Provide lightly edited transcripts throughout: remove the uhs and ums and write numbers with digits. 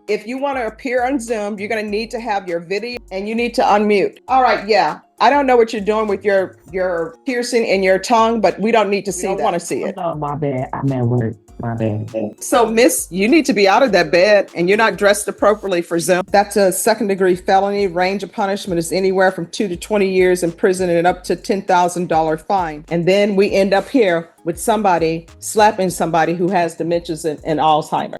if you want to appear on Zoom, you're going to need to have your video and you need to unmute. All right, yeah. I don't know what you're doing with your piercing in your tongue, but we don't need to see that. Want to see it. Oh, my bad. I'm at work. My bad. So, miss, you need to be out of that bed and you're not dressed appropriately for Zoom. That's a second-degree felony. Range of punishment is anywhere from 2 to 20 years in prison and up to $10,000 fine. And then we end up here with somebody slapping somebody who has dementias and Alzheimer's.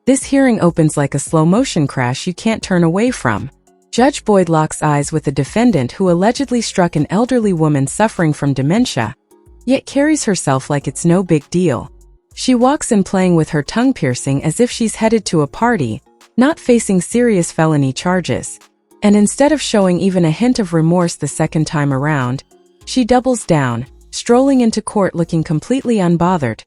This hearing opens like a slow-motion crash you can't turn away from. Judge Boyd locks eyes with a defendant who allegedly struck an elderly woman suffering from dementia, yet carries herself like it's no big deal. She walks in playing with her tongue piercing as if she's headed to a party, not facing serious felony charges. And instead of showing even a hint of remorse the second time around, she doubles down, strolling into court looking completely unbothered.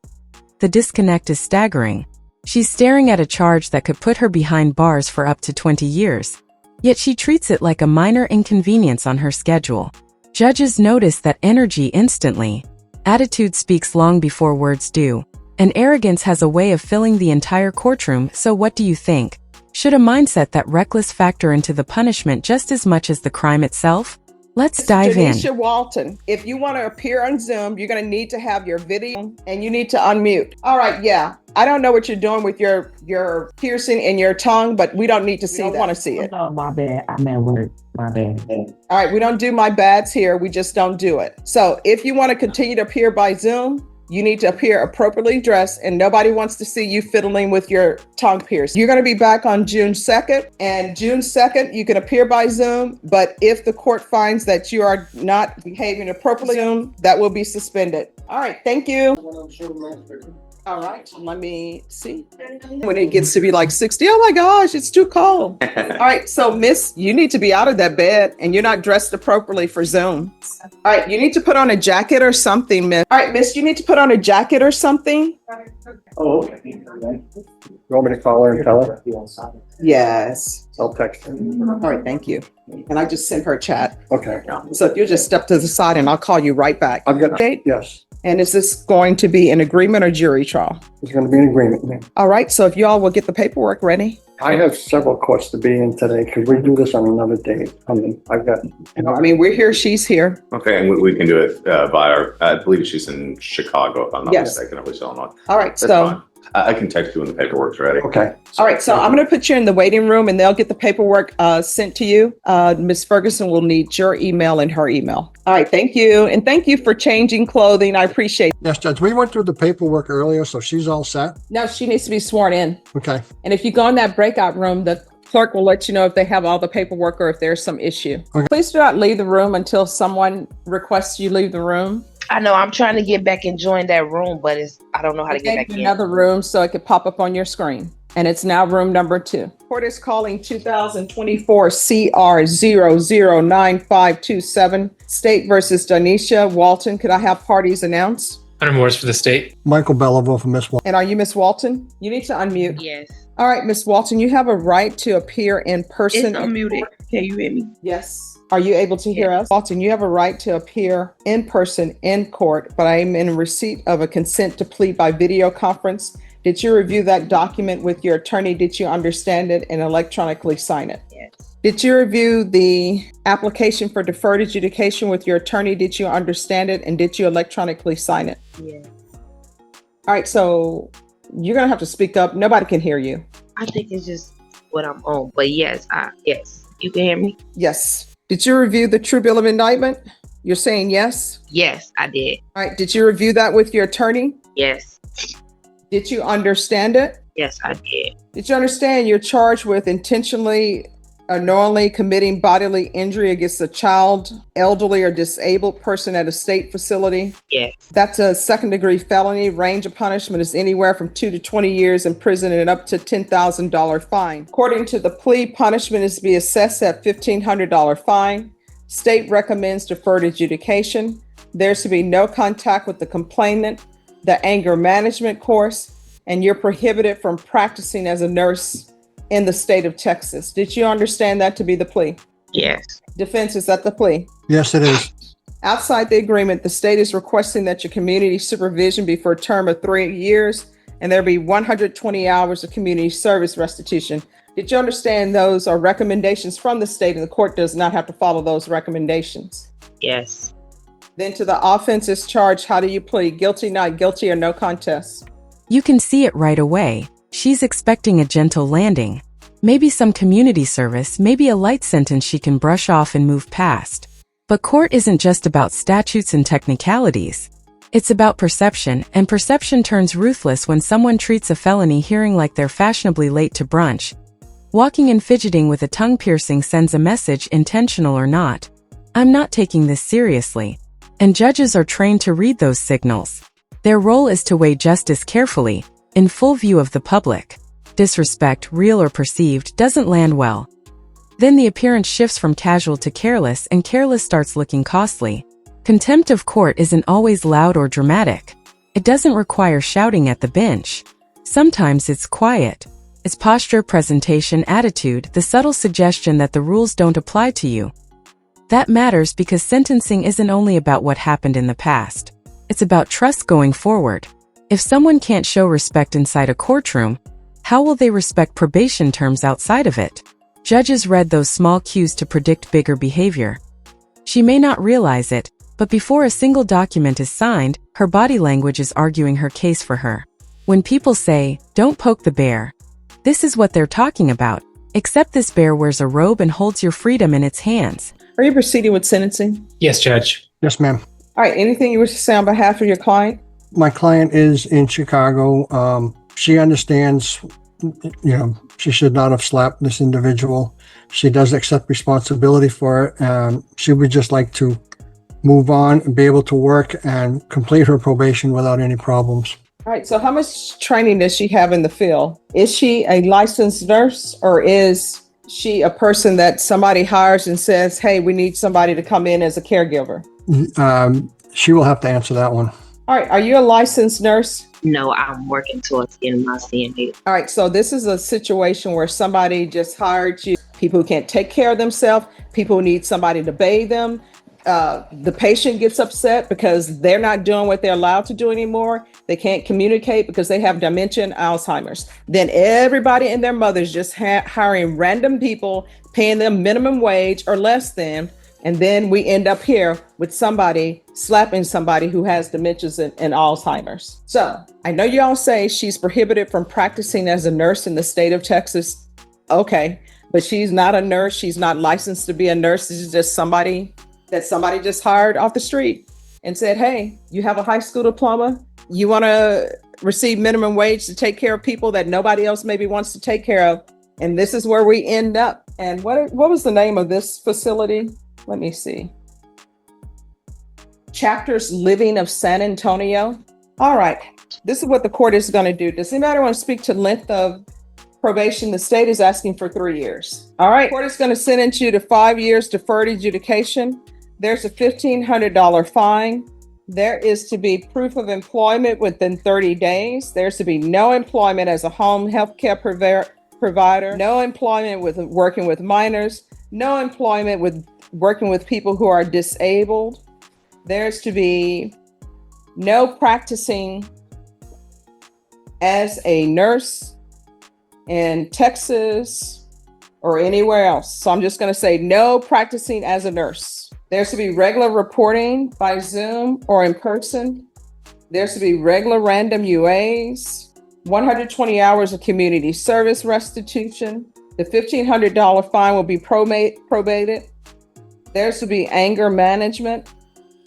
The disconnect is staggering. She's staring at a charge that could put her behind bars for up to 20 years. Yet she treats it like a minor inconvenience on her schedule. Judges notice that energy instantly. Attitude speaks long before words do. And arrogance has a way of filling the entire courtroom, so what do you think? Should a mindset that reckless factor into the punishment just as much as the crime itself? Let's dive in. Judicial Walton, if you want to appear on Zoom, you're going to need to have your video and you need to unmute. All right, yeah. I don't know what you're doing with your piercing in your tongue, but we don't need to see that. Want to see it. Oh, my bad. I'm at work. My bad. All right, we don't do my bads here. We just don't do it. So if you want to continue to appear by Zoom, you need to appear appropriately dressed, and nobody wants to see you fiddling with your tongue piercing. You're going to be back on June 2nd, and June 2nd, you can appear by Zoom, but if the court finds that you are not behaving appropriately, Zoom, that will be suspended. All right, thank you. All right, let me see. When it gets to be like 60, oh my gosh, it's too cold. All right, so miss, you need to be out of that bed and you're not dressed appropriately for Zoom. All right, you need to put on a jacket or something, miss. All right, miss, you need to put on a jacket or something. Oh, okay. You want me to call her and tell her? Yes. I'll text her. All right, thank you. And I just sent her a chat. Okay. So if you just step to the side and I'll call you right back. I've got, Okay. yes, And is this going to be an agreement or jury trial? there's going to be an agreement. All right, so if you all will get the paperwork ready. I have several courts to be in today. Could we do this on another day? I mean, I've got, I mean, we're here, she's here. Okay, and we can do it via, I believe she's in Chicago, if I'm not Yes. mistaken, at least Illinois. All right, That's so. fine. I can text you when the paperwork's ready. okay. All right, so I'm going to put you in the waiting room and they'll get the paperwork sent to you. Ms. Ferguson will need your email and her email. All right, thank you. And thank you for changing clothing. I appreciate it. Yes, Judge, we went through the paperwork earlier, so she's all set. Now she needs to be sworn in. Okay. And if you go in that breakout room, the clerk will let you know if they have all the paperwork or if there's some issue. Okay. Please do not leave the room until someone requests you leave the room. I know I'm trying to get back and join that room, but I don't know how to get back in. Another room so it could pop up on your screen. And it's now room number 2. Court is calling 2024 CR 009527 State versus Donisha Walton. Could I have parties announced? Hunter Morris for the state. Michael Belleville for Miss Wall. And are you Miss Walton? You need to unmute. Yes. All right, Miss Walton, you have a right to appear in person. It's unmuted. Can you hear me? Yes. Are you able to hear us? Walton, you have a right to appear in person in court, but I am in receipt of a consent to plead by video conference. Did you review that document with your attorney? Did you understand it and electronically sign it? Yes. Did you review the application for deferred adjudication with your attorney? Did you understand it and did you electronically sign it? Yes. All right, so you're gonna have to speak up. Nobody can hear you. I think it's just what I'm on, but yes, yes. You can hear me? Yes. Did you review the true bill of indictment? You're saying yes? Yes, I did. All right, did you review that with your attorney? Yes. Did you understand it? Yes, I did. Did you understand you're charged with intentionally or knowingly committing bodily injury against a child, elderly, or disabled person at a state facility? Yes. That's a second-degree felony. Range of punishment is anywhere from 2 to 20 years in prison and up to $10,000 fine. According to the plea, punishment is to be assessed at $1,500 fine. State recommends deferred adjudication. There's to be no contact with the complainant, the anger management course, and you're prohibited from practicing as a nurse in the state of Texas. Did you understand that to be the plea? Yes. Defense, is that the plea? Yes, it is. Outside the agreement, the state is requesting that your community supervision be for a term of 3 years and there'll be 120 hours of community service restitution. Did you understand those are recommendations from the state and the court does not have to follow those recommendations? Yes. Then to the offenses charged, how do you plead? Guilty, not guilty, or no contest? You can see it right away. She's expecting a gentle landing. Maybe some community service, maybe a light sentence she can brush off and move past. But court isn't just about statutes and technicalities. It's about perception, and perception turns ruthless when someone treats a felony hearing like they're fashionably late to brunch. Walking and fidgeting with a tongue piercing sends a message, intentional or not. I'm not taking this seriously. And judges are trained to read those signals. Their role is to weigh justice carefully, in full view of the public. Disrespect, real or perceived, doesn't land well. Then the appearance shifts from casual to careless, and careless starts looking costly. Contempt of court isn't always loud or dramatic. It doesn't require shouting at the bench. Sometimes it's quiet. It's posture, presentation, attitude, the subtle suggestion that the rules don't apply to you. That matters because sentencing isn't only about what happened in the past. It's about trust going forward. If someone can't show respect inside a courtroom, how will they respect probation terms outside of it? Judges read those small cues to predict bigger behavior. She may not realize it, but before a single document is signed, her body language is arguing her case for her. When people say, "Don't poke the bear," this is what they're talking about. Except this bear wears a robe and holds your freedom in its hands. Are you proceeding with sentencing? Yes, Judge. Yes, ma'am. All right, anything you wish to say on behalf of your client? My client is in Chicago. She understands, she should not have slapped this individual. She does accept responsibility for it. She would just like to move on and be able to work and complete her probation without any problems. All right, so how much training does she have in the field? Is she a licensed nurse, or is she a person that somebody hires and says, hey, we need somebody to come in as a caregiver? She will have to answer that one. All right, are you a licensed nurse? No, I'm working towards getting my CNA. All right, so this is a situation where somebody just hired you. People who can't take care of themselves, people who need somebody to bathe them. The patient gets upset because they're not doing what they're allowed to do anymore. They can't communicate because they have dementia and Alzheimer's. Then everybody and their mothers just hiring random people, paying them minimum wage or less than. And then we end up here with somebody slapping somebody who has dementias and Alzheimer's. So I know you all say she's prohibited from practicing as a nurse in the state of Texas. Okay, but she's not a nurse. She's not licensed to be a nurse. This is just somebody that somebody just hired off the street and said, hey, you have a high school diploma. You want to receive minimum wage to take care of people that nobody else maybe wants to take care of. And this is where we end up. And what was the name of this facility? Let me see. Chapters Living of San Antonio. All right. This is what the court is going to do. Does anybody want to speak to length of probation? The state is asking for 3 years. All right. Court is going to sentence you to 5 years deferred adjudication. There's a $1,500 fine. There is to be proof of employment within 30 days. There's to be no employment as a home health care provider, no employment with working with minors, no employment with working with people who are disabled. There's to be no practicing as a nurse in Texas or anywhere else. So I'm just going to say no practicing as a nurse. There's to be regular reporting by Zoom or in person. There's to be regular random UAs, 120 hours of community service restitution. The $1,500 fine will be probated. There's to be anger management.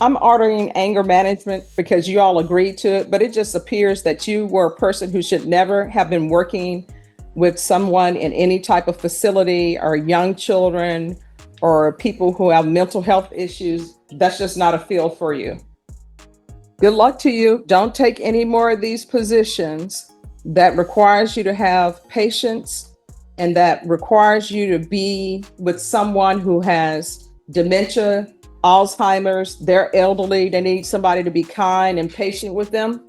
I'm ordering anger management because you all agreed to it, but it just appears that you were a person who should never have been working with someone in any type of facility or young children or people who have mental health issues. That's just not a field for you. Good luck to you. Don't take any more of these positions that requires you to have patience and that requires you to be with someone who has dementia, Alzheimer's, they're elderly, they need somebody to be kind and patient with them.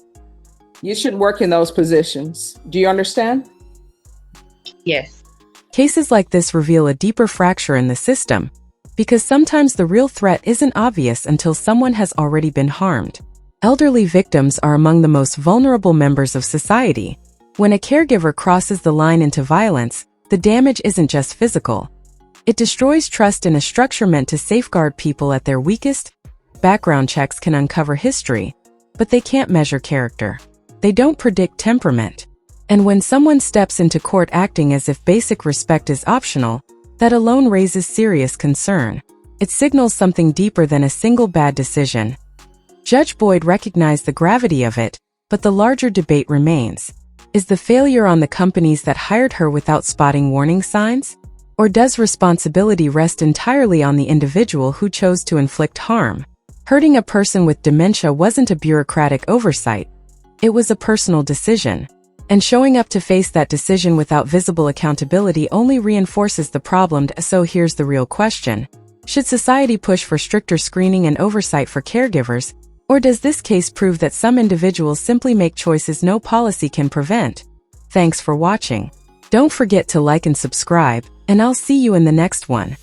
You shouldn't work in those positions. Do you understand? Yes. Cases like this reveal a deeper fracture in the system, because sometimes the real threat isn't obvious until someone has already been harmed. Elderly victims are among the most vulnerable members of society. When a caregiver crosses the line into violence, the damage isn't just physical. It destroys trust in a structure meant to safeguard people at their weakest. Background checks can uncover history, but they can't measure character. They don't predict temperament. And when someone steps into court acting as if basic respect is optional, that alone raises serious concern. It signals something deeper than a single bad decision. Judge Boyd recognized the gravity of it, but the larger debate remains. Is the failure on the companies that hired her without spotting warning signs? Or does responsibility rest entirely on the individual who chose to inflict harm? Hurting a person with dementia wasn't a bureaucratic oversight. It was a personal decision. And showing up to face that decision without visible accountability only reinforces the problem. So here's the real question. Should society push for stricter screening and oversight for caregivers, or does this case prove that some individuals simply make choices no policy can prevent? Thanks for watching. Don't forget to like and subscribe, and I'll see you in the next one.